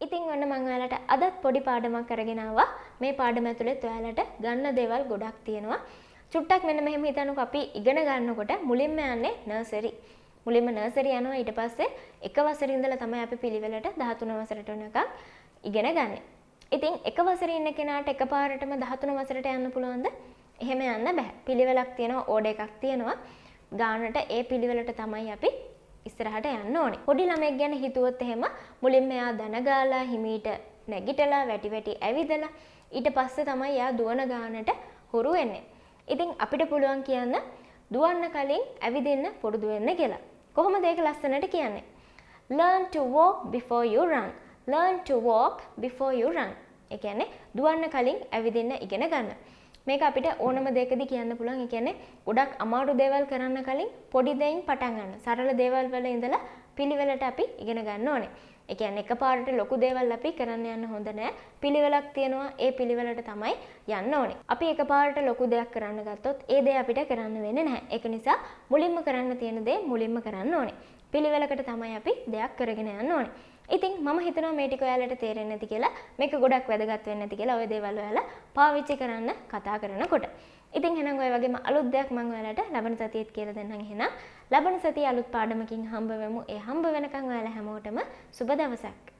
ඉතින් ඔන්න මම ඔයාලට අදත් පොඩි පාඩමක් අරගෙන ආවා. මේ පාඩම ඇතුළේ ඔයාලට ගන්න දේවල් ගොඩක් තියෙනවා. චුට්ටක් මෙන්න මෙහෙම හිතන්නකෝ අපි ඉගෙන ගන්නකොට මුලින්ම යන්නේ නර්සරි. මුලින්ම නර්සරි යනවා ඊට පස්සේ එක වසරේ ඉඳලා තමයි අපි පිළිවෙලට 13 වසරට වෙනකම් ඉගෙන ගන්න. ඉතින් එක වසරේ ඉන්න කෙනාට එකපාරටම 13 වසරට යන්න පුළුවන්ද? එහෙම යන්න බෑ. පිළිවෙලක් තියෙනවා, ඕඩර් එකක් තියෙනවා. ගානට ඒ පිළිවෙලට තමයි අපි ඉස්සරහට යන්න ඕනේ. පොඩි ළමෙක් ගැන හිතුවොත් එහෙම මුලින්ම එයා දන ගාලා හිමීට නැගිටලා වැටි වැටි ඇවිදලා ඊට පස්සේ තමයි එයා දුවන ගානට හුරු වෙන්නේ. ඉතින් අපිට පුළුවන් කියන්න දුවන්න කලින් ඇවිදින්න පුරුදු වෙන්න කියලා. කොහොමද ඒක ලස්සනට කියන්නේ? Learn to walk before you run. Learn to walk before you run. ඒ කියන්නේ දුවන්න කලින් ඇවිදින්න ඉගෙන ගන්න. මේක අපිට ඕනම දෙයකදී කියන්න පුළුවන්. ඒ කියන්නේ ගොඩක් අමාරු දේවල් කරන්න කලින් පොඩි දෙයින් පටන් ගන්න. සරල දේවල් වල ඉඳලා පිළිවෙලට අපි ඉගෙන ගන්න ඕනේ. ඒ කියන්නේ එකපාරට ලොකු දේවල් අපි කරන්න යන්න හොඳ නෑ. පිළිවෙලක් තියෙනවා. ඒ පිළිවෙලට තමයි යන්න ඕනේ. අපි එකපාරට ලොකු දෙයක් කරන්න ගත්තොත් ඒ දේ අපිට කරන්න වෙන්නේ නැහැ. ඒක නිසා මුලින්ම කරන්න තියෙන දේ මුලින්ම කරන්න ඕනේ. පිළිවෙලකට තමයි අපි දෙයක් කරගෙන යන්න ඕනේ. ඉතින් මම හිතනවා මේ ටික ඔයාලට තේරෙන්නේ නැති කියලා. මේක ගොඩක් වැදගත් වෙන්නේ නැති කියලා. ඔය දේවල් ඔයාලා පාවිච්චි කරන්න කතා කරනකොට. ඉතින් එහෙනම් ඔය වගේම අලුත් දෙයක් මම ඔයාලට ලබන සතියේත් කියලා දෙන්නම් එහෙනම්. ලබන සතියේ අලුත් පාඩමකින් හම්බ වෙමු. ඒ හම්බ වෙනකන් ඔයාලා හැමෝටම සුබ දවසක්.